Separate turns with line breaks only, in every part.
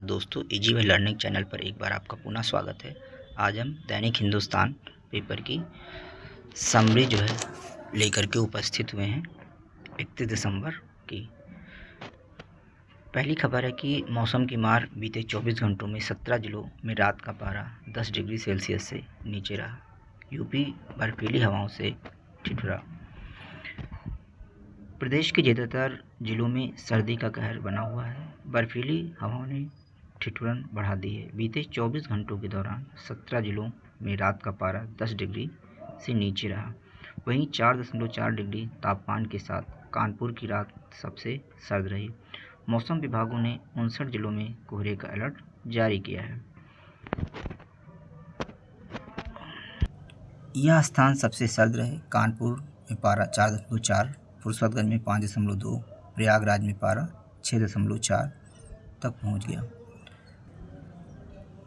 दोस्तों easy way learning channel पर एक बार आपका पुनः स्वागत है। आज हम दैनिक हिंदुस्तान पेपर की समरी जो है लेकर के उपस्थित हुए हैं 31 दिसंबर की। पहली खबर है कि मौसम की मार बीते 24 घंटों में 17 जिलों में रात का पारा 10 डिग्री सेल्सियस से नीचे रहा। यूपी बर्फीली हवाओं से ठिठुरा। प्रदेश के ज़्यादातर जिलों में सर्दी का कहर बना हुआ है। बर्फीली हवाओं ने ठिठुरन बढ़ा दी है। बीते 24 घंटों के दौरान 17 जिलों में रात का पारा 10 डिग्री से नीचे रहा। वहीं 4.4 डिग्री तापमान के साथ कानपुर की रात सबसे सर्द रही। मौसम विभागों ने 59 जिलों में कोहरे का अलर्ट जारी किया है। यह स्थान सबसे सर्द रहे। कानपुर में पारा 4.4, फुर्सतगंज में 5.2, प्रयागराज में पारा 6.4 तक पहुंच गया।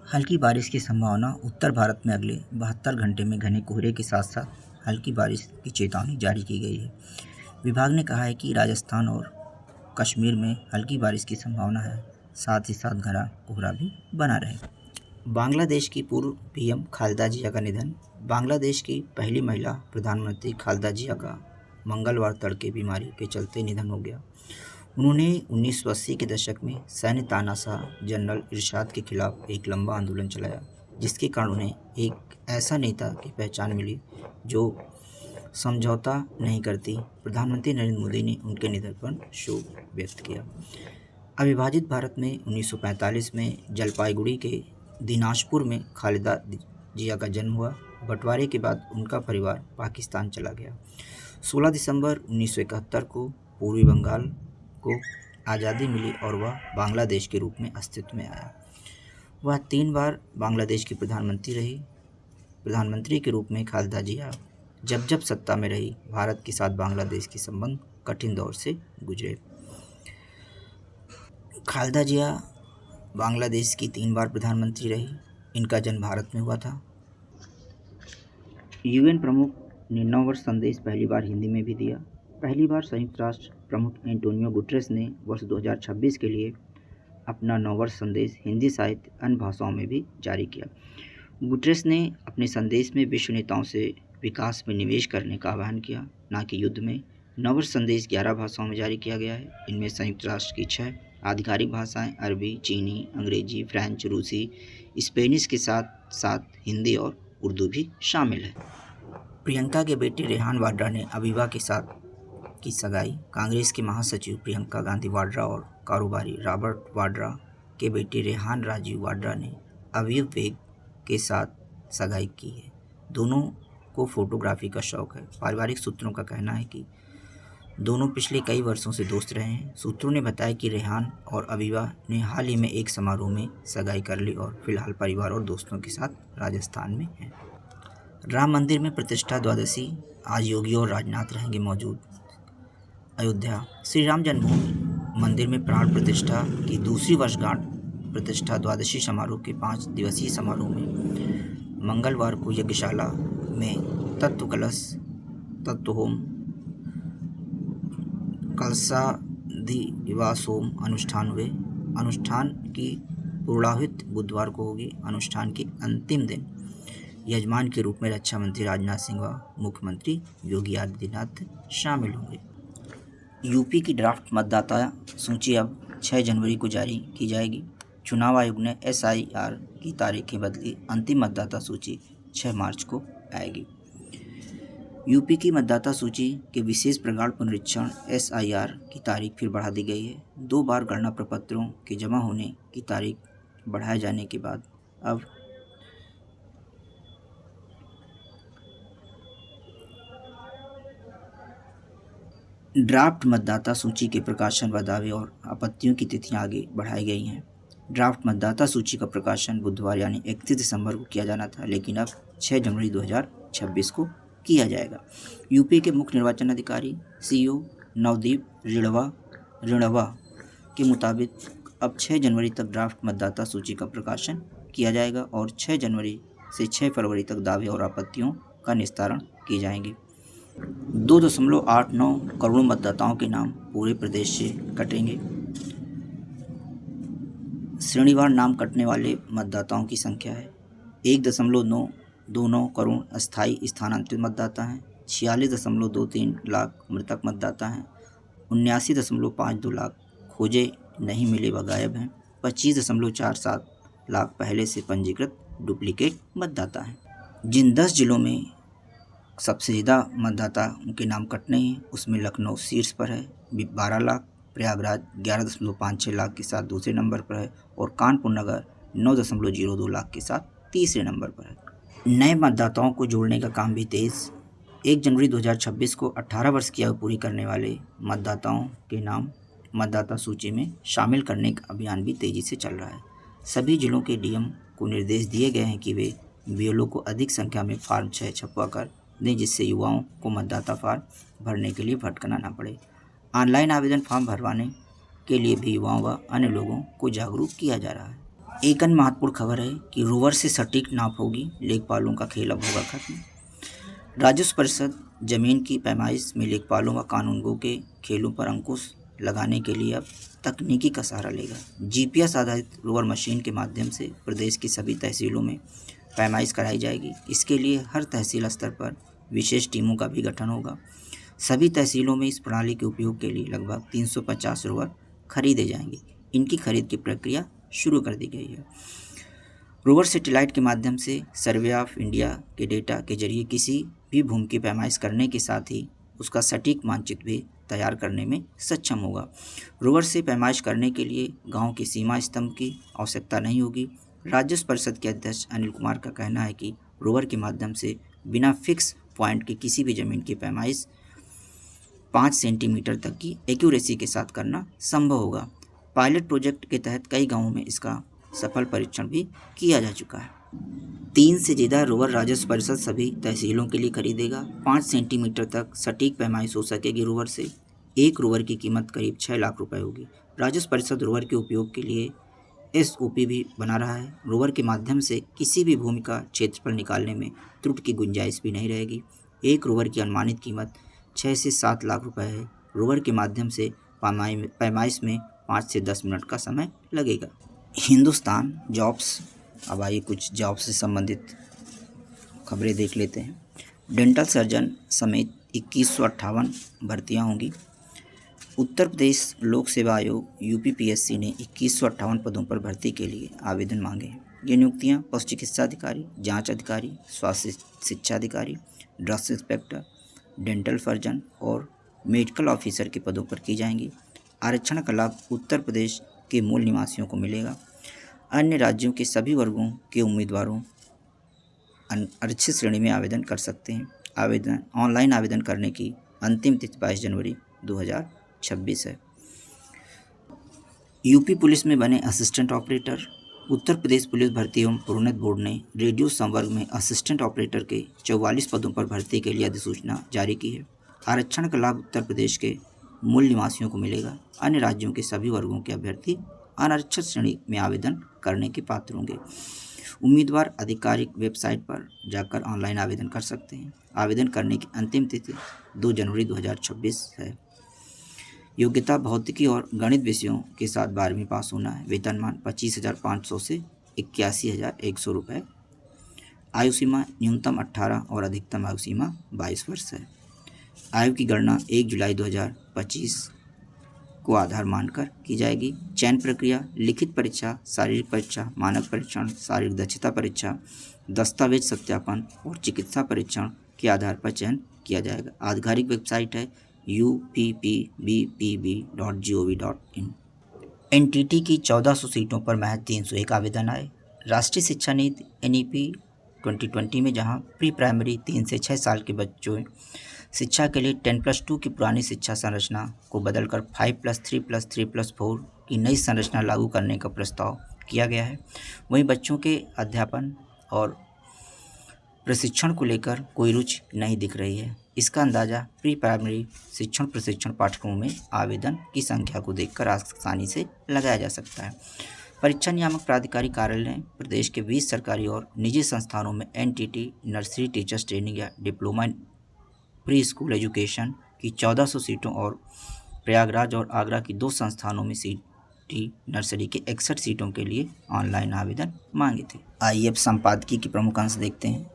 हल्की बारिश की संभावना। उत्तर भारत में अगले 72 घंटे में घने कोहरे के साथ साथ हल्की बारिश की चेतावनी जारी की गई है। विभाग ने कहा है कि राजस्थान और कश्मीर में हल्की बारिश की संभावना है, साथ ही साथ घना कोहरा भी बना रहेगा। बांग्लादेश की पूर्व पीएम खालेदा जिया का निधन। बांग्लादेश की पहली महिला प्रधानमंत्री खालेदा जिया का मंगलवार तड़के बीमारी के चलते निधन हो गया। उन्होंने 1980 के दशक में सैन्य तानाशाह जनरल इरशाद के खिलाफ एक लंबा आंदोलन चलाया, जिसके कारण उन्हें एक ऐसा नेता की पहचान मिली जो समझौता नहीं करती। प्रधानमंत्री नरेंद्र मोदी ने उनके निधन पर शोक व्यक्त किया। अविभाजित भारत में 1945 में जलपाईगुड़ी के दिनाजपुर में खालेदा जिया का जन्म हुआ। बंटवारे के बाद उनका परिवार पाकिस्तान चला गया। 16 दिसंबर 1971 को पूर्वी बंगाल को आज़ादी मिली और वह बांग्लादेश के रूप में अस्तित्व में आया। वह 3 बार बांग्लादेश की प्रधानमंत्री रही। प्रधानमंत्री के रूप में खालेदा जिया जब जब सत्ता में रही, भारत के साथ बांग्लादेश के संबंध कठिन दौर से गुजरे। खालेदा जिया बांग्लादेश की 3 बार प्रधानमंत्री रही। इनका जन्म भारत में हुआ था। यूएन प्रमुख ने नव वर्ष संदेश पहली बार हिंदी में भी दिया। पहली बार संयुक्त राष्ट्र प्रमुख एंटोनियो गुटेरेस ने वर्ष 2026 के लिए अपना नव वर्ष संदेश हिंदी साहित्य अन्य भाषाओं में भी जारी किया। गुटेरेस ने अपने संदेश में विश्व नेताओं से विकास में निवेश करने का आह्वान किया, न कि युद्ध में। नव वर्ष संदेश 11 भाषाओं में जारी किया गया है। इनमें संयुक्त राष्ट्र की 6 आधिकारिक भाषाएं अरबी, चीनी, अंग्रेजी, फ्रेंच, रूसी, स्पेनिश के साथ साथ हिंदी और उर्दू भी शामिल है। प्रियंका के बेटे रेहान वाड्रा ने अवीवा के साथ की सगाई। कांग्रेस के महासचिव प्रियंका गांधी वाड्रा और कारोबारी रॉबर्ट वाड्रा के बेटे रेहान राजीव वाड्रा ने अवीव बेग के साथ सगाई की है। दोनों को फोटोग्राफी का शौक है। पारिवारिक सूत्रों का कहना है कि दोनों पिछले कई वर्षों से दोस्त रहे हैं। सूत्रों ने बताया कि रेहान और अवीवा ने हाल ही में एक समारोह में सगाई कर ली और फिलहाल परिवार और दोस्तों के साथ राजस्थान में हैं। राम मंदिर में प्रतिष्ठा द्वादशी। आज योगी और राजनाथ रहेंगे मौजूद। अयोध्या। श्री राम जन्मभूमि मंदिर में प्राण प्रतिष्ठा की दूसरी वर्षगांठ प्रतिष्ठा द्वादशी समारोह के 5 दिवसीय समारोह में मंगलवार को यज्ञशाला में तत्व कलश, तत्व होम, कलशाधिवासोम अनुष्ठान हुए। अनुष्ठान की पूर्णाहुति बुधवार को होगी। अनुष्ठान के अंतिम दिन यजमान के रूप में रक्षा मंत्री राजनाथ सिंह व मुख्यमंत्री योगी आदित्यनाथ शामिल होंगे। यूपी की ड्राफ्ट मतदाता सूची अब 6 जनवरी को जारी की जाएगी। चुनाव आयोग ने SIR की तारीखें बदली। अंतिम मतदाता सूची 6 मार्च को आएगी। यूपी की मतदाता सूची के विशेष प्रगाढ़ पुनरीक्षण SIR की तारीख फिर बढ़ा दी गई है। 2 बार गणना प्रपत्रों के जमा होने की तारीख बढ़ाए जाने के बाद अब ड्राफ्ट मतदाता सूची के प्रकाशन व दावे और आपत्तियों की तिथियां आगे बढ़ाई गई हैं। ड्राफ्ट मतदाता सूची का प्रकाशन बुधवार यानी 31 दिसंबर को किया जाना था, लेकिन अब 6 जनवरी 2026 को किया जाएगा। यूपी के मुख्य निर्वाचन अधिकारी CO नवदीप रिणवा के मुताबिक अब 6 जनवरी तक ड्राफ्ट मतदाता सूची का प्रकाशन किया जाएगा और 6 जनवरी से 6 फरवरी तक दावे और आपत्तियों का निस्तारण किए जाएंगे। 2.89 करोड़ मतदाताओं के नाम पूरे प्रदेश से कटेंगे। श्रेणीवार नाम कटने वाले मतदाताओं की संख्या है 1.929 करोड़ अस्थायी स्थानांतरित मतदाता हैं, 46.23 लाख मृतक मतदाता हैं, 79.52 लाख खोजे नहीं मिले व गायब हैं, 25.47 लाख पहले से पंजीकृत डुप्लीकेट मतदाता हैं। जिन 10 जिलों में सबसे ज़्यादा मतदाता के नाम कटने हैं उसमें लखनऊ शीर्ष पर है 12 लाख, प्रयागराज 11.56 लाख के साथ दूसरे नंबर पर है और कानपुर नगर 9.02 लाख के साथ तीसरे नंबर पर है। नए मतदाताओं को जोड़ने का काम भी तेज़। 1 जनवरी 2026 को 18 वर्ष की आयु पूरी करने वाले मतदाताओं के नाम मतदाता सूची में शामिल करने का अभियान भी तेज़ी से चल रहा है। सभी जिलों के डीएम को निर्देश दिए गए हैं कि वे बीएलओ को अधिक संख्या में फॉर्म 6 छपवा कर दें, जिससे युवाओं को मतदाता फॉर्म भरने के लिए भटकना ना पड़े। ऑनलाइन आवेदन फॉर्म भरवाने के लिए भी युवाओं व अन्य लोगों को जागरूक किया जा रहा है। एक अन्य महत्वपूर्ण खबर है कि रोवर से सटीक नाप होगी, लेखपालों का खेल अब होगा खत्म। राजस्व परिषद जमीन की पैमाइश में लेखपालों व कानूनगों के खेलों पर अंकुश लगाने के लिए अब तकनीकी का सहारा लेगा। जीपीएस आधारित रोवर मशीन के माध्यम से प्रदेश की सभी तहसीलों में पैमाइश कराई जाएगी। इसके लिए हर तहसील स्तर पर विशेष टीमों का भी गठन होगा। सभी तहसीलों में इस प्रणाली के उपयोग के लिए लगभग 350 रोवर खरीदे जाएंगे। इनकी खरीद की प्रक्रिया शुरू कर दी गई है। रोवर सैटेलाइट के माध्यम से सर्वे ऑफ इंडिया के डेटा के जरिए किसी भी भूमि की पैमाइश करने के साथ ही उसका सटीक मानचित्र भी तैयार करने में सक्षम होगा। रोवर से पैमाइश करने के लिए गांव के सीमा स्तंभ की आवश्यकता नहीं होगी। राजस्व परिषद के अध्यक्ष अनिल कुमार का कहना है कि रोवर के माध्यम से बिना फिक्स पॉइंट के किसी भी ज़मीन की पैमाइश 5 सेंटीमीटर तक की एक्यूरेसी के साथ करना संभव होगा। पायलट प्रोजेक्ट के तहत कई गाँवों में इसका सफल परीक्षण भी किया जा चुका है। 3 से ज़्यादा रोवर राजस्व परिषद सभी तहसीलों के लिए खरीदेगा। 5 सेंटीमीटर तक सटीक पैमाइश हो सकेगी रोवर से। एक रोवर की कीमत करीब 6 लाख रुपए होगी। राजस्व परिषद रोवर के उपयोग के लिए एसओपी भी बना रहा है। रोवर के माध्यम से किसी भी भूमि का क्षेत्रफल निकालने में त्रुटि की गुंजाइश भी नहीं रहेगी। एक रोवर की अनुमानित कीमत 6 से 7 लाख रुपए है। रोवर के माध्यम से पैमाइश में 5 से 10 मिनट का समय लगेगा। हिंदुस्तान जॉब्स, अब आइए कुछ जॉब से संबंधित खबरें देख लेते हैं। डेंटल सर्जन समेत 2158 भर्तियां होंगी। उत्तर प्रदेश लोक सेवा आयोग यूपीपीएससी ने 2158 पदों पर भर्ती के लिए आवेदन मांगे हैं। ये नियुक्तियां पशु चिकित्सा अधिकारी, जांच अधिकारी, स्वास्थ्य शिक्षा अधिकारी, ड्रग्स इंस्पेक्टर, डेंटल सर्जन और मेडिकल ऑफिसर के पदों पर की जाएंगी। आरक्षण का लाभ उत्तर प्रदेश के मूल निवासियों को मिलेगा। अन्य राज्यों के सभी वर्गों के उम्मीदवारों आरक्षित श्रेणी में आवेदन कर सकते हैं। ऑनलाइन आवेदन करने की अंतिम तिथि 22 जनवरी 2026 है। यूपी पुलिस में बने assistant operator. Uttar Pradesh police भर्ती एवं प्रोन्नति बोर्ड ने रेडियो संवर्ग में असिस्टेंट ऑपरेटर के 44 पदों पर भर्ती के लिए अधिसूचना जारी की है। आरक्षण का लाभ उत्तर प्रदेश के मूल निवासियों को मिलेगा। अन्य राज्यों के सभी वर्गों के अभ्यर्थी अनारक्षित श्रेणी में आवेदन करने के पात्र होंगे। उम्मीदवार आधिकारिक वेबसाइट पर जाकर ऑनलाइन आवेदन कर सकते हैं। आवेदन करने की अंतिम तिथि 2 जनवरी 2026 है। योग्यता भौतिकी और गणित विषयों के साथ 12वीं पास होना है। वेतनमान 25,500 से 81,100 रुपये। आयु सीमा न्यूनतम 18 और अधिकतम आयु सीमा 22 वर्ष है। आयु की गणना 1 जुलाई 2025 को आधार मानकर की जाएगी। चयन प्रक्रिया लिखित परीक्षा, शारीरिक परीक्षा, मानक परीक्षण, शारीरिक दक्षता परीक्षा, दस्तावेज सत्यापन और चिकित्सा परीक्षण के आधार पर चयन किया जाएगा। आधिकारिक वेबसाइट है uppbpb.gov.in। एनटीटी की 1400 सीटों पर महज 301 आवेदन आए। राष्ट्रीय शिक्षा नीति NEP 2020 में जहां प्री प्राइमरी 3 से 6 साल के बच्चों शिक्षा के लिए 10+2 की पुरानी शिक्षा संरचना को बदलकर 5+3+3+4 की नई संरचना लागू करने का प्रस्ताव किया गया है, वहीं बच्चों के अध्यापन और प्रशिक्षण को लेकर कोई रुचि नहीं दिख रही है। इसका अंदाज़ा प्री प्राइमरी शिक्षण प्रशिक्षण पाठ्यक्रमों में आवेदन की संख्या को देखकर आसानी से लगाया जा सकता है। परीक्षा नियामक प्राधिकारी कार्यालय ने प्रदेश के 20 सरकारी और निजी संस्थानों में NTT नर्सरी टीचर्स ट्रेनिंग या diploma in pre school education की 1400 सीटों और प्रयागराज और आगरा की 2 संस्थानों में सीट टी नर्सरी के 61 सीटों के लिए ऑनलाइन आवेदन मांगे थे। आइए अब संपादकीय के प्रमुख अंश देखते हैं।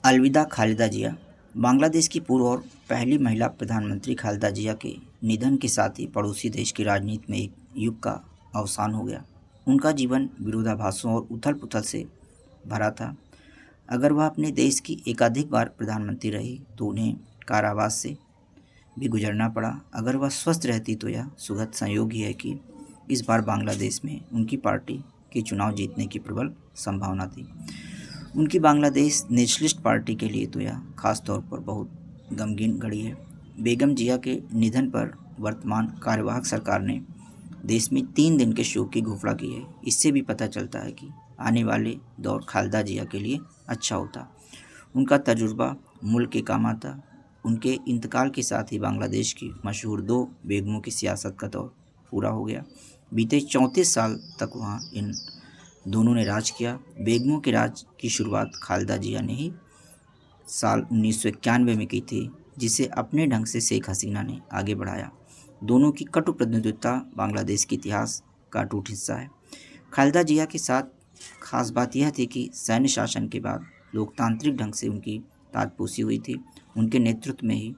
अलविदा खालिदा जिया। बांग्लादेश की पूर्व और पहली महिला प्रधानमंत्री खालिदा जिया के निधन के साथ ही पड़ोसी देश की राजनीति में एक युग का अवसान हो गया। उनका जीवन विरोधाभासों और उथल पुथल से भरा था। अगर वह अपने देश की एकाधिक बार प्रधानमंत्री रही तो उन्हें कारावास से भी गुजरना पड़ा। अगर वह स्वस्थ रहती तो यह सुखद संयोग ही है कि इस बार बांग्लादेश में उनकी पार्टी के चुनाव जीतने की प्रबल संभावना थी। उनकी बांग्लादेश नेशनलिस्ट पार्टी के लिए तो यह खास तौर पर बहुत गमगीन घड़ी है। बेगम जिया के निधन पर वर्तमान कार्यवाहक सरकार ने देश में 3 दिन के शोक की घोषणा की है। इससे भी पता चलता है कि आने वाले दौर खालिदा जिया के लिए अच्छा होता। उनका तजुर्बा मुल्क के काम आता। उनके इंतकाल के साथ ही बांग्लादेश की मशहूर 2 बेगमों की सियासत का दौर पूरा हो गया। बीते 34 साल तक वहाँ इन दोनों ने राज किया। बेगमों के राज की शुरुआत खालिदा जिया ने ही साल 1991 में की थी, जिसे अपने ढंग से शेख हसीना ने आगे बढ़ाया। दोनों की कटु प्रतिद्वंद्विता बांग्लादेश के इतिहास का अटूट हिस्सा है। खालिदा जिया के साथ खास बात यह थी कि सैन्य शासन के बाद लोकतांत्रिक ढंग से उनकी ताजपोशी हुई थी। उनके नेतृत्व में ही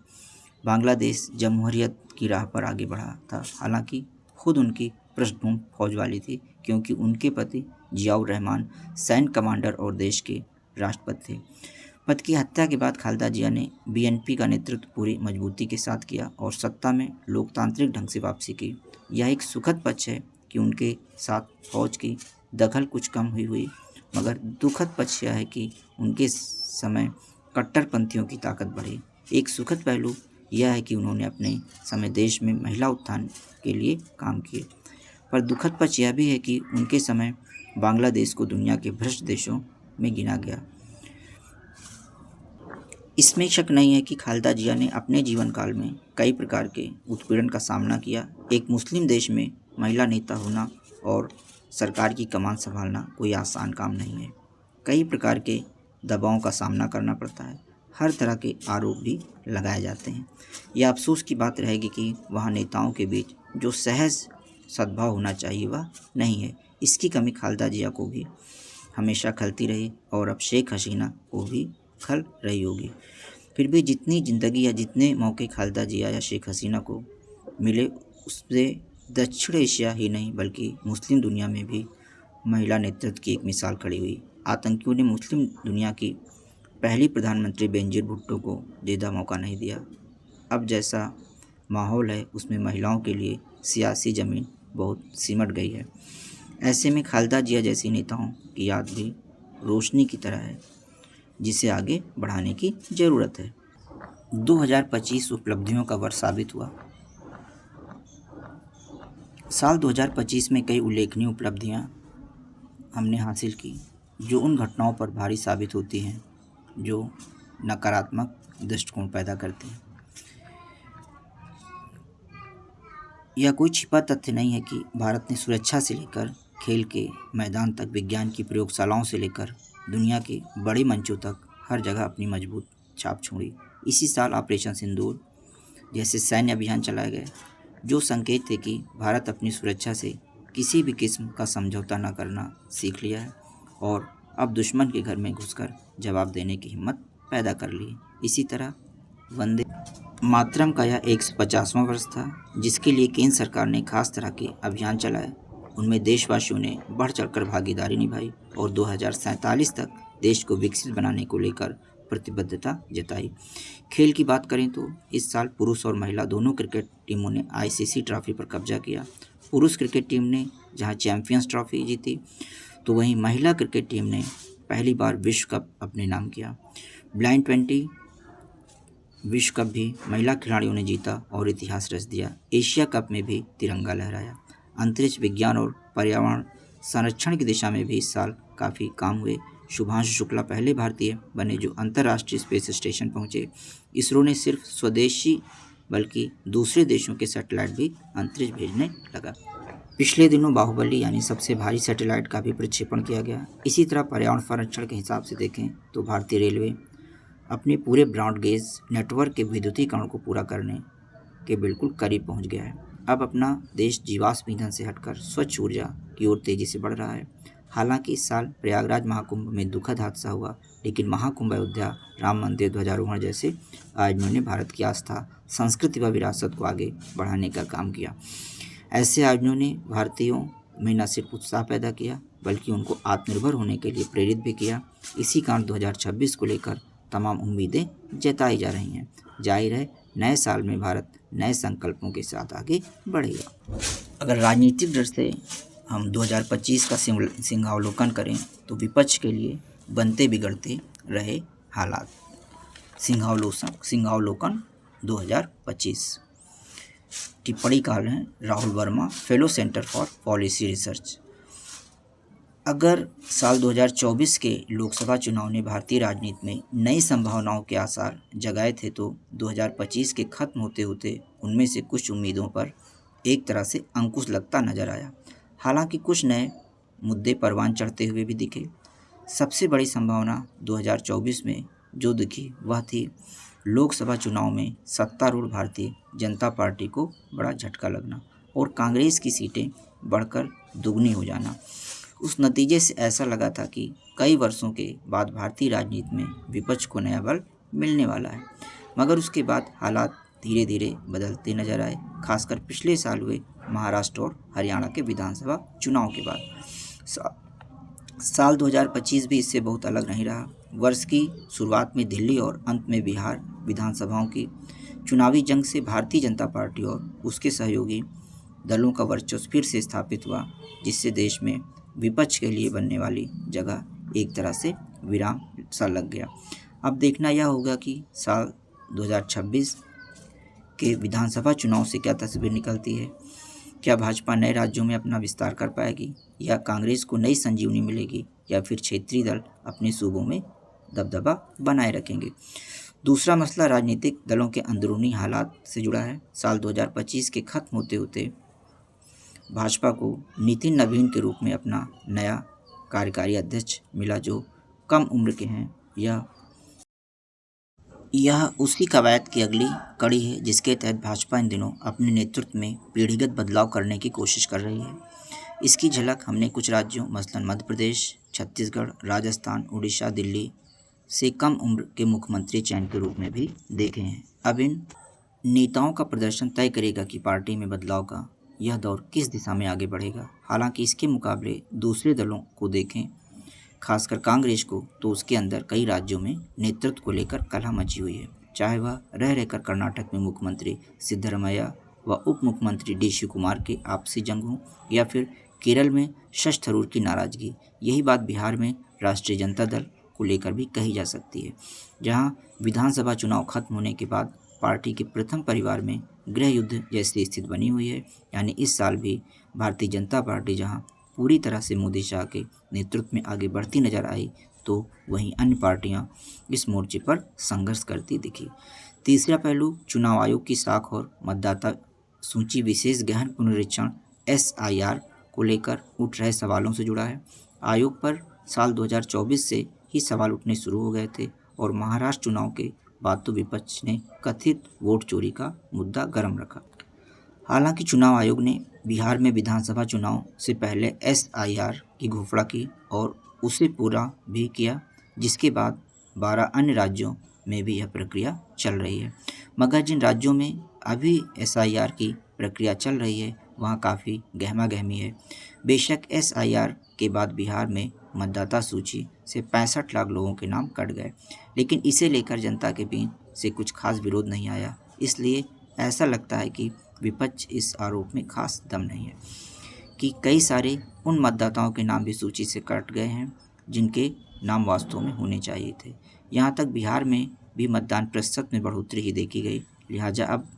बांग्लादेश जमहूरियत की राह पर आगे बढ़ा था। हालांकि खुद उनकी पृष्ठभूमि फौज वाली थी, क्योंकि उनके पति जियाउर रहमान सैन्य कमांडर और देश के राष्ट्रपति थे। पति की हत्या के बाद खालिदा जिया ने बीएनपी का नेतृत्व पूरी मजबूती के साथ किया और सत्ता में लोकतांत्रिक ढंग से वापसी की। यह एक सुखद पक्ष है कि उनके साथ फौज की दखल कुछ कम हुई, मगर दुखद पक्ष यह है कि उनके समय कट्टरपंथियों की ताकत बढ़ी। एक सुखद पहलू यह है कि उन्होंने अपने समय देश में महिला उत्थान के लिए काम किए, पर दुखद पक्ष यह भी है कि उनके समय बांग्लादेश को दुनिया के भ्रष्ट देशों में गिना गया। इसमें शक नहीं है कि खालिदा जिया ने अपने जीवन काल में कई प्रकार के उत्पीड़न का सामना किया। एक मुस्लिम देश में महिला नेता होना और सरकार की कमान संभालना कोई आसान काम नहीं है। कई प्रकार के दबावों का सामना करना पड़ता है। हर तरह के आरोप भी लगाए जाते हैं। यह अफसोस की बात रहेगी कि वहाँ नेताओं के बीच जो सहज सद्भाव होना चाहिए वह नहीं है। इसकी कमी खालिदा जिया को भी हमेशा खलती रही और अब शेख हसीना को भी खल रही होगी। फिर भी जितनी ज़िंदगी या जितने मौके खालिदा जिया या शेख हसीना को मिले, उससे दक्षिण एशिया ही नहीं बल्कि मुस्लिम दुनिया में भी महिला नेतृत्व की एक मिसाल खड़ी हुई। आतंकियों ने मुस्लिम दुनिया की पहली प्रधानमंत्री बेनजीर भुट्टो को ज़्यादा मौका नहीं दिया। अब जैसा माहौल है उसमें महिलाओं के लिए सियासी ज़मीन बहुत सिमट गई है। ऐसे में खालिदा जिया जैसी नेताओं की याद भी रोशनी की तरह है, जिसे आगे बढ़ाने की ज़रूरत है। 2025 उपलब्धियों का वर्ष साबित हुआ। साल 2025 में कई उल्लेखनीय उपलब्धियां हमने हासिल की, जो उन घटनाओं पर भारी साबित होती हैं जो नकारात्मक दृष्टिकोण पैदा करती हैं। यह कोई छिपा तथ्य नहीं है कि भारत ने सुरक्षा से लेकर खेल के मैदान तक, विज्ञान की प्रयोगशालाओं से लेकर दुनिया के बड़े मंचों तक हर जगह अपनी मजबूत छाप छोड़ी। इसी साल ऑपरेशन सिंदूर जैसे सैन्य अभियान चलाए गए, जो संकेत थे कि भारत अपनी सुरक्षा से किसी भी किस्म का समझौता न करना सीख लिया है और अब दुश्मन के घर में घुसकर जवाब देने की हिम्मत पैदा कर ली। इसी तरह वंदे मातरम का यह 150वां वर्ष था, जिसके लिए केंद्र सरकार ने खास तरह के अभियान चलाए। उनमें देशवासियों ने बढ़ चढ़कर भागीदारी निभाई और 2047 तक देश को विकसित बनाने को लेकर प्रतिबद्धता जताई। खेल की बात करें तो इस साल पुरुष और महिला दोनों क्रिकेट टीमों ने आईसीसी ट्रॉफी पर कब्जा किया। पुरुष क्रिकेट टीम ने जहां चैंपियंस ट्रॉफी जीती, तो वहीं महिला क्रिकेट टीम ने पहली बार विश्व कप अपने नाम किया। ब्लाइंड 20 विश्व कप भी महिला खिलाड़ियों ने जीता और इतिहास रच दिया। एशिया कप में भी तिरंगा लहराया। अंतरिक्ष विज्ञान और पर्यावरण संरक्षण की दिशा में भी इस साल काफ़ी काम हुए। शुभांशु शुक्ला पहले भारतीय बने जो अंतर्राष्ट्रीय स्पेस स्टेशन पहुंचे। इसरो ने सिर्फ स्वदेशी बल्कि दूसरे देशों के सैटेलाइट भी अंतरिक्ष भेजने लगा। पिछले दिनों बाहुबली यानी सबसे भारी सैटेलाइट का भी प्रक्षेपण किया गया। इसी तरह पर्यावरण संरक्षण के हिसाब से देखें तो भारतीय रेलवे अपने पूरे ब्रॉड गेज नेटवर्क के विद्युतीकरण को पूरा करने के बिल्कुल करीब पहुंच गया है। अब अपना देश जीवाश्म ईंधन से हटकर स्वच्छ ऊर्जा की ओर तेजी से बढ़ रहा है। हालांकि इस साल प्रयागराज महाकुंभ में दुखद हादसा हुआ, लेकिन महाकुंभ, अयोध्या, राम मंदिर, ध्वजारोहण जैसे आयोजनों ने भारत की आस्था, संस्कृति व विरासत को आगे बढ़ाने का काम किया। ऐसे आयोजनों ने भारतीयों में न सिर्फ उत्साह पैदा किया, बल्कि उनको आत्मनिर्भर होने के लिए प्रेरित भी किया। इसी कारण 2026 को लेकर तमाम उम्मीदें जताई जा रही हैं। जाहिर है, नए साल में भारत नए संकल्पों के साथ आगे बढ़ेगा। अगर राजनीतिक दृष्टि से हम 2025 का सिंहावलोकन करें तो विपक्ष के लिए बनते बिगड़ते रहे हालात। सिंहावलोकन 2025। टिप्पणी कार हैं Rahul Verma, fellow centre for policy research. अगर साल 2024 के लोकसभा चुनाव ने भारतीय राजनीति में नई संभावनाओं के आसार जगाए थे, तो 2025 के खत्म होते होते उनमें से कुछ उम्मीदों पर एक तरह से अंकुश लगता नजर आया। हालांकि कुछ नए मुद्दे परवान चढ़ते हुए भी दिखे। सबसे बड़ी संभावना 2024 में जो दिखी वह थी लोकसभा चुनाव में सत्तारूढ़ भारतीय जनता पार्टी को बड़ा झटका लगना और कांग्रेस की सीटें बढ़कर दुगनी हो जाना। उस नतीजे से ऐसा लगा था कि कई वर्षों के बाद भारतीय राजनीति में विपक्ष को नया बल मिलने वाला है। मगर उसके बाद हालात धीरे धीरे बदलते नजर आए, खासकर पिछले साल हुए महाराष्ट्र और हरियाणा के विधानसभा चुनाव के बाद। साल 2025 भी इससे बहुत अलग नहीं रहा। वर्ष की शुरुआत में दिल्ली और अंत में बिहार विधानसभाओं की चुनावी जंग से भारतीय जनता पार्टी और उसके सहयोगी दलों का वर्चस्व फिर से स्थापित हुआ, जिससे देश में विपक्ष के लिए बनने वाली जगह एक तरह से विराम सा लग गया। अब देखना यह होगा कि साल 2026 के विधानसभा चुनाव से क्या तस्वीर निकलती है। क्या भाजपा नए राज्यों में अपना विस्तार कर पाएगी, या कांग्रेस को नई संजीवनी मिलेगी, या फिर क्षेत्रीय दल अपने सूबों में दबदबा बनाए रखेंगे। दूसरा मसला राजनीतिक दलों के अंदरूनी हालात से जुड़ा है। साल 2025 के खत्म होते होते भाजपा को नितिन नवीन के रूप में अपना नया कार्यकारी अध्यक्ष मिला, जो कम उम्र के हैं। यह उसी कवायद की अगली कड़ी है जिसके तहत भाजपा इन दिनों अपने नेतृत्व में पीढ़ीगत बदलाव करने की कोशिश कर रही है। इसकी झलक हमने कुछ राज्यों मसलन मध्य प्रदेश, छत्तीसगढ़, राजस्थान, उड़ीसा, दिल्ली से कम उम्र के मुख्यमंत्री चयन के रूप में भी देखे हैं। अब इन नेताओं का प्रदर्शन तय करेगा कि पार्टी में बदलाव का यह दौर किस दिशा में आगे बढ़ेगा। हालांकि इसके मुकाबले दूसरे दलों को देखें, खासकर कांग्रेस को, तो उसके अंदर कई राज्यों में नेतृत्व को लेकर कलह मची हुई है। चाहे वह रह रहकर कर्नाटक में मुख्यमंत्री सिद्धरमैया व उप मुख्यमंत्री डी शिवकुमार के आपसी जंग हो, या फिर केरल में शशि थरूर की नाराजगी। यही बात बिहार में राष्ट्रीय जनता दल को लेकर भी कही जा सकती है, जहां विधानसभा चुनाव खत्म होने के बाद पार्टी के प्रथम परिवार में गृह युद्ध जैसी स्थिति बनी हुई है। यानी इस साल भी भारतीय जनता पार्टी जहां पूरी तरह से मोदी शाह के नेतृत्व में आगे बढ़ती नजर आई, तो वहीं अन्य पार्टियां इस मोर्चे पर संघर्ष करती दिखी। तीसरा पहलू चुनाव आयोग की साख और मतदाता सूची विशेष गहन पुनरीक्षण SIR को लेकर उठ रहे सवालों से जुड़ा है। आयोग पर साल 2024 से ही सवाल उठने शुरू हो गए थे और महाराष्ट्र चुनाव के बाद तो विपक्ष ने कथित वोट चोरी का मुद्दा गर्म रखा। हालांकि चुनाव आयोग ने बिहार में विधानसभा चुनाव से पहले SIR की घोषणा की और उसे पूरा भी किया, जिसके बाद 12 अन्य राज्यों में भी यह प्रक्रिया चल रही है। मगर जिन राज्यों में अभी SIR की प्रक्रिया चल रही है वहाँ काफ़ी गहमा गहमी है। बेशक SIR के बाद बिहार में मतदाता सूची से 65 लाख लोगों के नाम कट गए, लेकिन इसे लेकर जनता के बीच से कुछ खास विरोध नहीं आया। इसलिए ऐसा लगता है कि विपक्ष इस आरोप में खास दम नहीं है कि कई सारे उन मतदाताओं के नाम भी सूची से कट गए हैं जिनके नाम वास्तव में होने चाहिए थे। यहाँ तक बिहार में भी मतदान प्रतिशत में बढ़ोतरी ही देखी गई। लिहाजा अब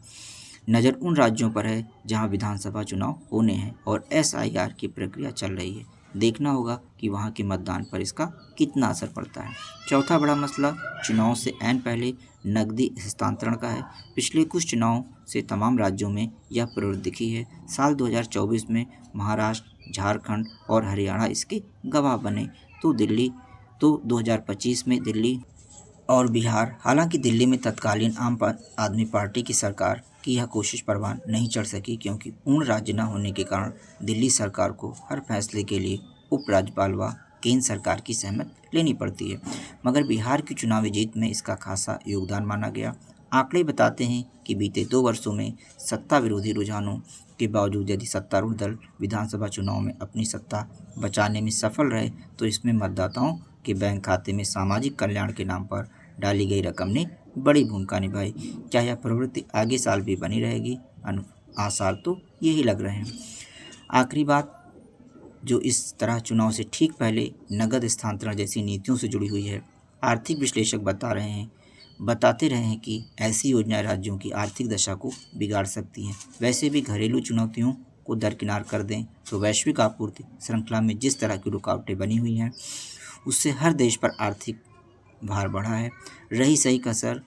नज़र उन राज्यों पर है जहाँ विधानसभा चुनाव होने हैं और SIR की प्रक्रिया चल रही है। देखना होगा कि वहाँ के मतदान पर इसका कितना असर पड़ता है। चौथा बड़ा मसला चुनाव से ऐन पहले नकदी हस्तांतरण का है। पिछले कुछ चुनाव से तमाम राज्यों में यह प्रवृत्ति दिखी है। साल 2024 में महाराष्ट्र, झारखंड और हरियाणा इसके गवाह बने, तो 2025 में दिल्ली और बिहार। हालांकि दिल्ली में तत्कालीन आम आदमी पार्टी की सरकार कि यह कोशिश परवान नहीं चढ़ सकी क्योंकि पूर्ण राज्य न होने के कारण दिल्ली सरकार को हर फैसले के लिए उपराज्यपाल व केंद्र सरकार की सहमति लेनी पड़ती है। मगर बिहार की चुनावी जीत में इसका खासा योगदान माना गया। आंकड़े बताते हैं कि बीते 2 वर्षों में सत्ता विरोधी रुझानों के बावजूद यदि सत्तारूढ़ दल विधानसभा चुनाव में अपनी सत्ता बचाने में सफल रहे तो इसमें मतदाताओं के बैंक खाते में सामाजिक कल्याण के नाम पर डाली गई रकम ने बड़ी भूमिका निभाई। क्या यह प्रवृत्ति आगे साल भी बनी रहेगी? आसार तो यही लग रहे हैं। आखिरी बात जो इस तरह चुनाव से ठीक पहले नगद स्थानांतरण जैसी नीतियों से जुड़ी हुई है। आर्थिक विश्लेषक बताते रहे हैं कि ऐसी योजनाएं राज्यों की आर्थिक दशा को बिगाड़ सकती हैं। वैसे भी घरेलू चुनौतियों को दरकिनार कर दें तो वैश्विक आपूर्ति श्रृंखला में जिस तरह की रुकावटें बनी हुई हैं उससे हर देश पर आर्थिक भार बढ़ा है। रही सही कसर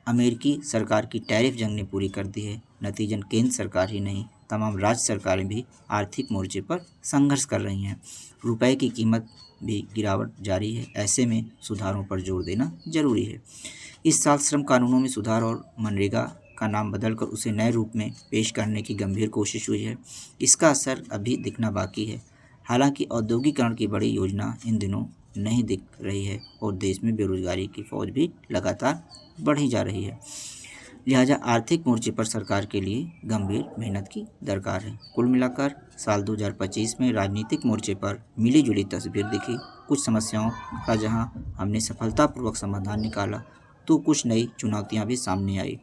अमेरिकी सरकार की टैरिफ जंग ने पूरी कर दी है। नतीजन केंद्र सरकार ही नहीं तमाम राज्य सरकारें भी आर्थिक मोर्चे पर संघर्ष कर रही हैं। रुपए की कीमत भी गिरावट जारी है। ऐसे में सुधारों पर जोर देना जरूरी है। इस साल श्रम कानूनों में सुधार और मनरेगा का नाम बदलकर उसे नए रूप में पेश करने की गंभीर कोशिश हुई है। इसका असर अभी दिखना बाकी है। हालांकि औद्योगिकरण की बड़ी योजना इन दिनों नहीं दिख रही है और देश में बेरोजगारी की फौज भी लगातार बढ़ी जा रही है। लिहाजा आर्थिक मोर्चे पर सरकार के लिए गंभीर मेहनत की दरकार है। कुल मिलाकर साल 2025 में राजनीतिक मोर्चे पर मिली जुली तस्वीर दिखी। कुछ समस्याओं का जहां हमने सफलतापूर्वक समाधान निकाला तो कुछ नई चुनौतियां भी सामने आई।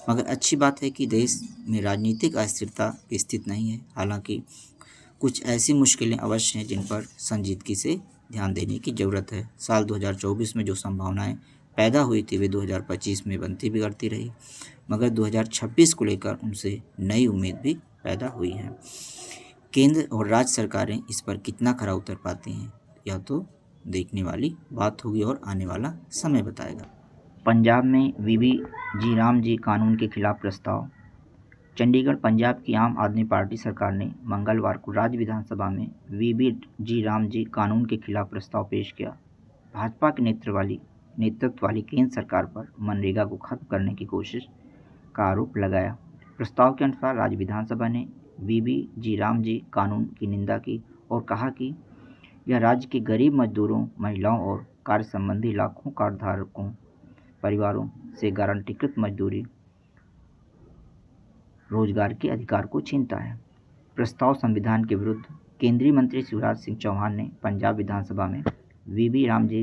मगर अच्छी बात है कि देश में राजनीतिक अस्थिरता की स्थिति नहीं है। हालांकि कुछ ऐसी मुश्किलें अवश्य हैं जिन पर संजीदगी से ध्यान देने की ज़रूरत है। साल 2024 में जो संभावनाएं पैदा हुई थी वे 2025 में बनती बिगड़ती रही, मगर 2026 को लेकर उनसे नई उम्मीद भी पैदा हुई है। केंद्र और राज्य सरकारें इस पर कितना खरा उतर पाती हैं यह तो देखने वाली बात होगी और आने वाला समय बताएगा। पंजाब में वीबी जी राम जी कानून के खिलाफ प्रस्ताव। चंडीगढ़ पंजाब की आम आदमी पार्टी सरकार ने मंगलवार को राज्य विधानसभा में वीबी जी राम जी कानून के खिलाफ प्रस्ताव पेश किया। भाजपा के नेतृत्व वाली केंद्र सरकार पर मनरेगा को खत्म करने की कोशिश का आरोप लगाया। प्रस्ताव के अनुसार राज्य विधानसभा ने वीबी जी राम जी कानून की निंदा की और कहा कि यह राज्य के गरीब मजदूरों, महिलाओं और कार्य संबंधी लाखों कार्डधारकों परिवारों से गारंटीकृत मजदूरी रोजगार के अधिकार को छीनता है। प्रस्ताव संविधान के विरुद्ध। केंद्रीय मंत्री शिवराज सिंह चौहान ने पंजाब विधानसभा में वीबी राम जी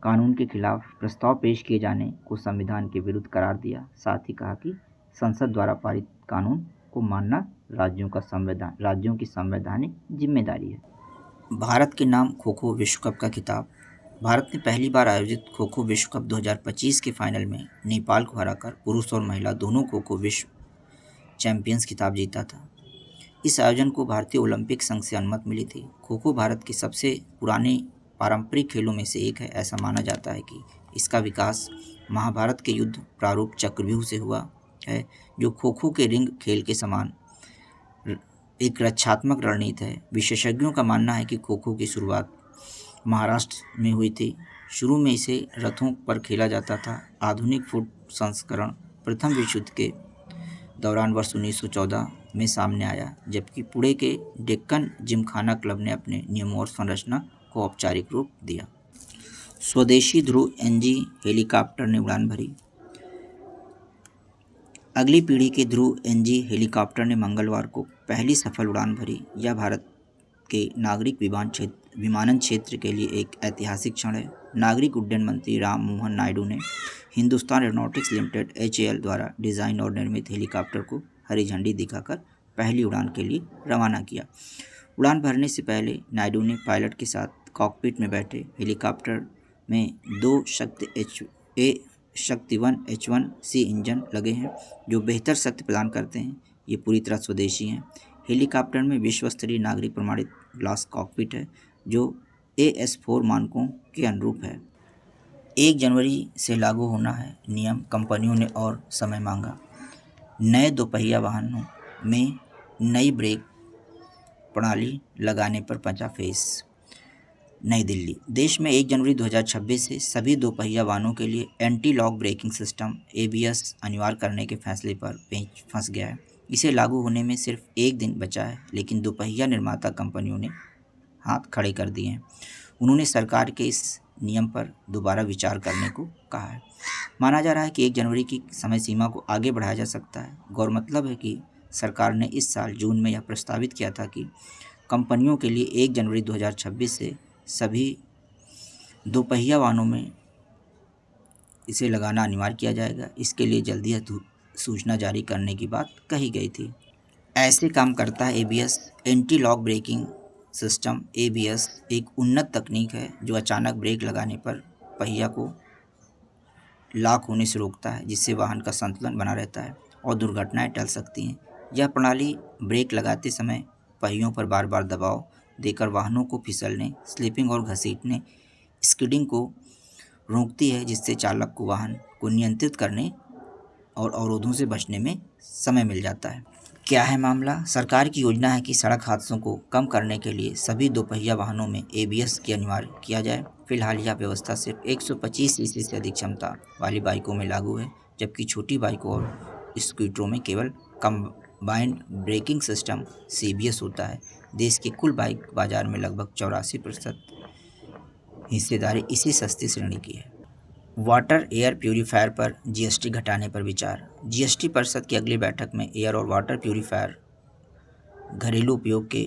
कानून के खिलाफ प्रस्ताव पेश किए जाने को संविधान के विरुद्ध करार दिया। साथ ही कहा कि संसद द्वारा पारित कानून को मानना राज्यों की संवैधानिक जिम्मेदारी है। भारत के नाम खो खो विश्व कप का खिताब। भारत ने पहली बार आयोजित खो खो विश्व कप 2025 के फाइनल में नेपाल को हराकर पुरुष और महिला दोनों खो खो विश्व चैंपियंस खिताब जीता था। इस आयोजन को भारतीय ओलंपिक संघ से अनुमति मिली थी। खो खो भारत के सबसे पुराने पारंपरिक खेलों में से एक है। ऐसा माना जाता है कि इसका विकास महाभारत के युद्ध प्रारूप चक्रव्यूह से हुआ है, जो खो खो के रिंग खेल के समान एक रक्षात्मक रणनीति है। विशेषज्ञों का मानना है कि खो खो की शुरुआत महाराष्ट्र में हुई थी। शुरू में इसे रथों पर खेला जाता था। आधुनिक फुट संस्करण प्रथम विश्व युद्ध के दौरान वर्ष 1914 में सामने आया, जबकि पुणे के डेक्कन जिमखाना क्लब ने अपने नियमों और संरचना को औपचारिक रूप दिया। स्वदेशी ध्रुव एनजी हेलीकॉप्टर ने उड़ान भरी। अगली पीढ़ी के ध्रुव एनजी हेलीकॉप्टर ने मंगलवार को पहली सफल उड़ान भरी। यह भारत के नागरिक विमानन क्षेत्र के लिए एक ऐतिहासिक क्षण है। नागरिक उड्डयन मंत्री राम मोहन नायडू ने हिंदुस्तान एरोनॉटिक्स लिमिटेड HAL द्वारा डिज़ाइन और निर्मित हेलीकॉप्टर को हरी झंडी दिखाकर पहली उड़ान के लिए रवाना किया। उड़ान भरने से पहले नायडू ने पायलट के साथ कॉकपिट में बैठे। हेलीकॉप्टर में 2 शक्ति 1 H1C इंजन लगे हैं जो बेहतर शक्ति प्रदान करते हैं। ये पूरी तरह स्वदेशी हैं। हेलीकॉप्टर में विश्व स्तरीय नागरिक प्रमाणित ग्लास कॉकपिट है जो AS4 मानकों के अनुरूप है। 1 जनवरी से लागू होना है नियम। कंपनियों ने और समय मांगा। नए दोपहिया वाहनों में नई ब्रेक प्रणाली लगाने पर 50 फीस। नई दिल्ली। देश में 1 जनवरी 2026 से सभी दोपहिया वाहनों के लिए anti lock braking system ABS अनिवार्य करने के फैसले पर पेंच फंस गया है। इसे लागू होने में सिर्फ एक दिन बचा है, लेकिन दोपहिया निर्माता कंपनियों ने हाथ खड़े कर दिए हैं। उन्होंने सरकार के इस नियम पर दोबारा विचार करने को कहा है। माना जा रहा है कि 1 जनवरी की समय सीमा को आगे बढ़ाया जा सकता है। गौरतलब है कि सरकार ने इस साल जून में यह प्रस्तावित किया था कि कंपनियों के लिए 1 जनवरी 2026 से सभी दोपहिया वाहनों में इसे लगाना अनिवार्य किया जाएगा। इसके लिए जल्दी सूचना जारी करने की बात कही गई थी। ऐसे काम करता है ABS. Anti lock braking system ABS एक उन्नत तकनीक है जो अचानक ब्रेक लगाने पर पहिया को लॉक होने से रोकता है, जिससे वाहन का संतुलन बना रहता है और दुर्घटनाएं टल सकती हैं। यह प्रणाली ब्रेक लगाते समय पहियों पर बार बार दबाव देकर वाहनों को फिसलने, स्लिपिंग और घसीटने, स्किडिंग को रोकती है, जिससे चालक को वाहन को नियंत्रित करने और अवरोधों से बचने में समय मिल जाता है। क्या है मामला? सरकार की योजना है कि सड़क हादसों को कम करने के लिए सभी दोपहिया वाहनों में एबीएस की अनिवार्य किया जाए। फिलहाल यह व्यवस्था सिर्फ 125 सीसी से अधिक क्षमता वाली बाइकों में लागू है, जबकि छोटी बाइकों और स्कूटरों में केवल कंबाइंड ब्रेकिंग सिस्टम सीबीएस होता है। देश के कुल बाइक बाजार में लगभग 84% हिस्सेदारी इसी सस्ती श्रेणी की है। वाटर एयर प्यूरीफायर पर जीएसटी घटाने पर विचार। जीएसटी परिषद की अगली बैठक में एयर और वाटर प्यूरीफायर घरेलू उपयोग के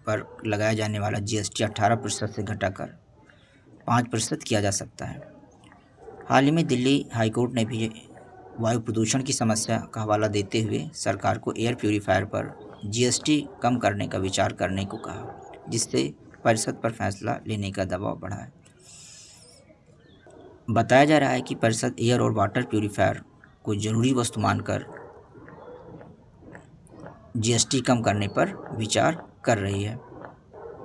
पर लगाया जाने वाला जीएसटी 18% से घटाकर 5% किया जा सकता है। हाल ही में दिल्ली हाईकोर्ट ने भी वायु प्रदूषण की समस्या का हवाला देते हुए सरकार को एयर प्यूरीफायर पर जीएसटी कम करने का विचार करने को कहा, जिससे परिषद पर फैसला लेने का दबाव बढ़ा है। बताया जा रहा है कि परिषद एयर और वाटर प्यूरीफायर को जरूरी वस्तु मानकर जीएसटी कम करने पर विचार कर रही है।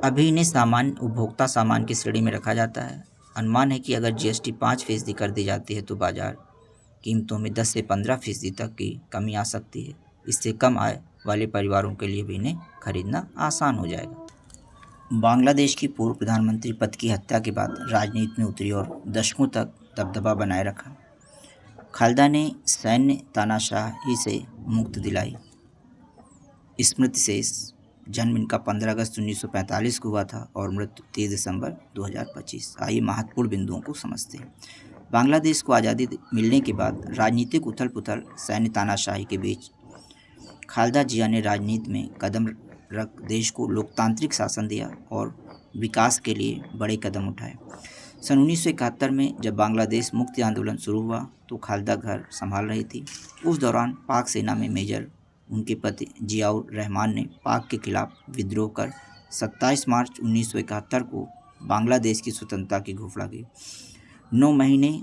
अभी इन्हें सामान्य उपभोक्ता सामान की श्रेणी में रखा जाता है। अनुमान है कि अगर जीएसटी 5% कर दी जाती है तो बाजार कीमतों में 10 से 15% तक की कमी आ सकती है। इससे कम आय वाले परिवारों के लिए भी इन्हें खरीदना आसान हो जाएगा। बांग्लादेश की पूर्व प्रधानमंत्री पति की हत्या के बाद राजनीति में उतरी और दशकों तक दबदबा बनाए रखा। खालिदा ने सैन्य तानाशाही से मुक्ति दिलाई। स्मृति शेष जन्म इनका 15 अगस्त 1945 को हुआ था और मृत्यु 30 दिसंबर 2025। आइए महत्वपूर्ण बिंदुओं को समझते हैं। बांग्लादेश को आज़ादी मिलने के बाद राजनीतिक उथल पुथल, सैन्य तानाशाही के बीच खालिदा जिया ने राजनीति में कदम रख देश को लोकतांत्रिक शासन दिया और विकास के लिए बड़े कदम उठाए। सन 1971 में जब बांग्लादेश मुक्ति आंदोलन शुरू हुआ तो खालिदा घर संभाल रही थी। उस दौरान पाक सेना में मेजर उनके पति जियाउर रहमान ने पाक के खिलाफ विद्रोह कर 27 मार्च 1971 को बांग्लादेश की स्वतंत्रता की घोषणा की। 9 महीने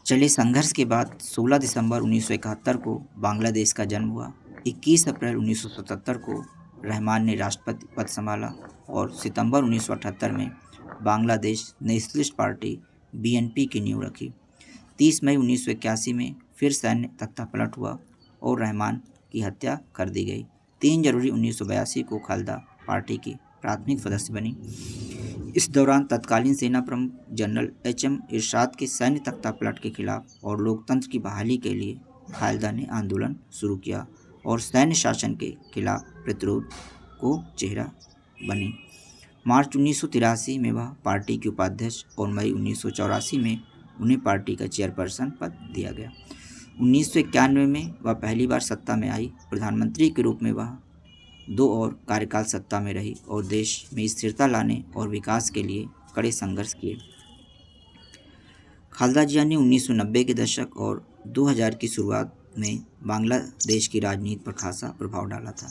चले संघर्ष के बाद 16 दिसंबर 1971 को बांग्लादेश का जन्म हुआ। 21 अप्रैल 1977 को रहमान ने राष्ट्रपति पद संभाला और सितंबर 1978 में बांग्लादेश नेशनलिस्ट पार्टी बीएनपी की नींव रखी। 30 मई 1981 में फिर सैन्य तख्तापलट हुआ और रहमान की हत्या कर दी गई। 3 जनवरी 1982 को खालिदा पार्टी की प्राथमिक सदस्य बनी। इस दौरान तत्कालीन सेना प्रमुख जनरल एचएम इरशाद के सैन्य तख्तापलट के खिलाफ और लोकतंत्र की बहाली के लिए खालिदा ने आंदोलन शुरू किया और सैन्य शासन के खिलाफ प्रतिरोध को चेहरा बनी। मार्च 1983 में वह पार्टी की उपाध्यक्ष और मई 1984 में उन्हें पार्टी का चेयरपर्सन पद दिया गया। 1991 में वह पहली बार सत्ता में आई। प्रधानमंत्री के रूप में वह 2 और कार्यकाल सत्ता में रही और देश में स्थिरता लाने और विकास के लिए कड़े संघर्ष किए। खालिदा जिया ने 1990 के दशक और 2000 की शुरुआत में बांग्लादेश की राजनीति पर खासा प्रभाव डाला था।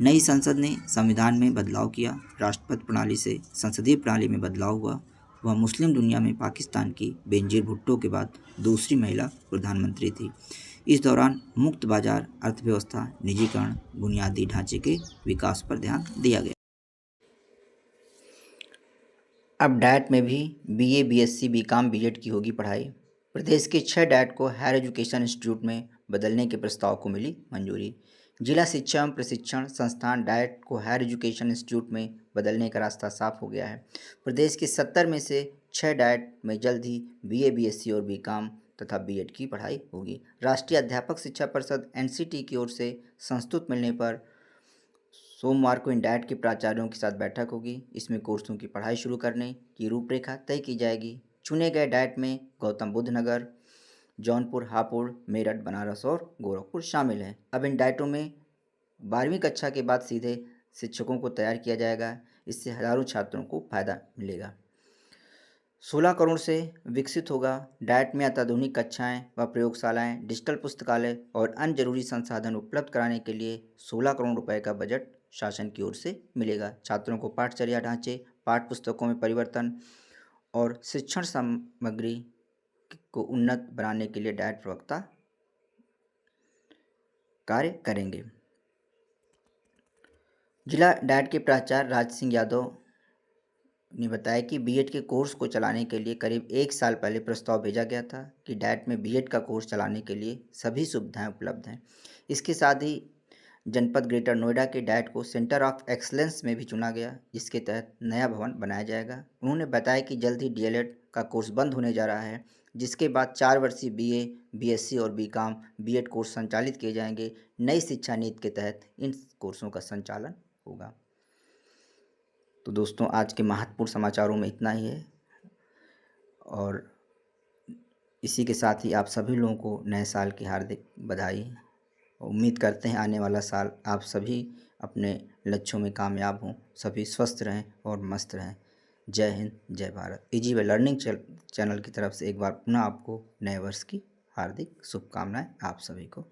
नई संसद ने संविधान में बदलाव किया, राष्ट्रपति प्रणाली से संसदीय प्रणाली में बदलाव हुआ। वह मुस्लिम दुनिया में पाकिस्तान की बेनजीर भुट्टो के बाद दूसरी महिला प्रधानमंत्री थी। इस दौरान मुक्त बाजार अर्थव्यवस्था, निजीकरण, बुनियादी ढांचे के विकास पर ध्यान दिया गया। अब डैट में भी बीए, बीएससी, बीकॉम, बीएड की होगी पढ़ाई। प्रदेश के 6 डैट को हायर एजुकेशन इंस्टीट्यूट में बदलने के प्रस्ताव को मिली मंजूरी। जिला शिक्षा एवं प्रशिक्षण संस्थान डाइट को हायर एजुकेशन इंस्टीट्यूट में बदलने का रास्ता साफ हो गया है। प्रदेश के 70 में से 6 डाइट में जल्द ही बीए, बीएससी और बीकॉम तथा बीएड की पढ़ाई होगी। राष्ट्रीय अध्यापक शिक्षा परिषद एनसीटी की ओर से संस्तुत मिलने पर सोमवार को इन डाइट के प्राचार्यों के साथ बैठक होगी। इसमें कोर्सों की पढ़ाई शुरू करने की रूपरेखा तय की जाएगी। चुने गए डाइट में गौतम बुद्ध नगर, जौनपुर, हापुड़, मेरठ, बनारस और गोरखपुर शामिल हैं। अब इन डाइटों में 12वीं कक्षा के बाद सीधे शिक्षकों को तैयार किया जाएगा। इससे हजारों छात्रों को फायदा मिलेगा। 16 करोड़ से विकसित होगा। डाइट में अत्याधुनिक कक्षाएं व प्रयोगशालाएं, डिजिटल पुस्तकालय और अन्य जरूरी संसाधन उपलब्ध कराने के लिए 16 करोड़ रुपए का बजट शासन की ओर से मिलेगा। छात्रों को पाठचर्या ढांचे, पाठ्य पुस्तकों में परिवर्तन और शिक्षण सामग्री को उन्नत बनाने के लिए डाइट प्रवक्ता कार्य करेंगे। जिला डाइट के प्राचार्य राज सिंह यादव ने बताया कि बीएड के कोर्स को चलाने के लिए करीब 1 साल पहले प्रस्ताव भेजा गया था कि डाइट में बीएड का कोर्स चलाने के लिए सभी सुविधाएं उपलब्ध हैं। इसके साथ ही जनपद ग्रेटर नोएडा के डाइट को सेंटर ऑफ एक्सलेंस में भी चुना गया, जिसके तहत नया भवन बनाया जाएगा। उन्होंने बताया कि जल्द ही डीएलएड का कोर्स बंद होने जा रहा है, जिसके बाद 4 वर्षीय बीए, बीएससी और बीकॉम बीएड कोर्स संचालित किए जाएंगे। नई शिक्षा नीति के तहत इन कोर्सों का संचालन होगा। तो दोस्तों, आज के महत्वपूर्ण समाचारों में इतना ही है और इसी के साथ ही आप सभी लोगों को नए साल की हार्दिक बधाई। उम्मीद करते हैं आने वाला साल आप सभी अपने लक्ष्यों में कामयाब हों, सभी स्वस्थ रहें और मस्त रहें। जय हिंद, जय Bharat. Easy way learning channel की तरफ से एक बार पुनः आपको नए वर्ष की हार्दिक शुभकामनाएं आप सभी को।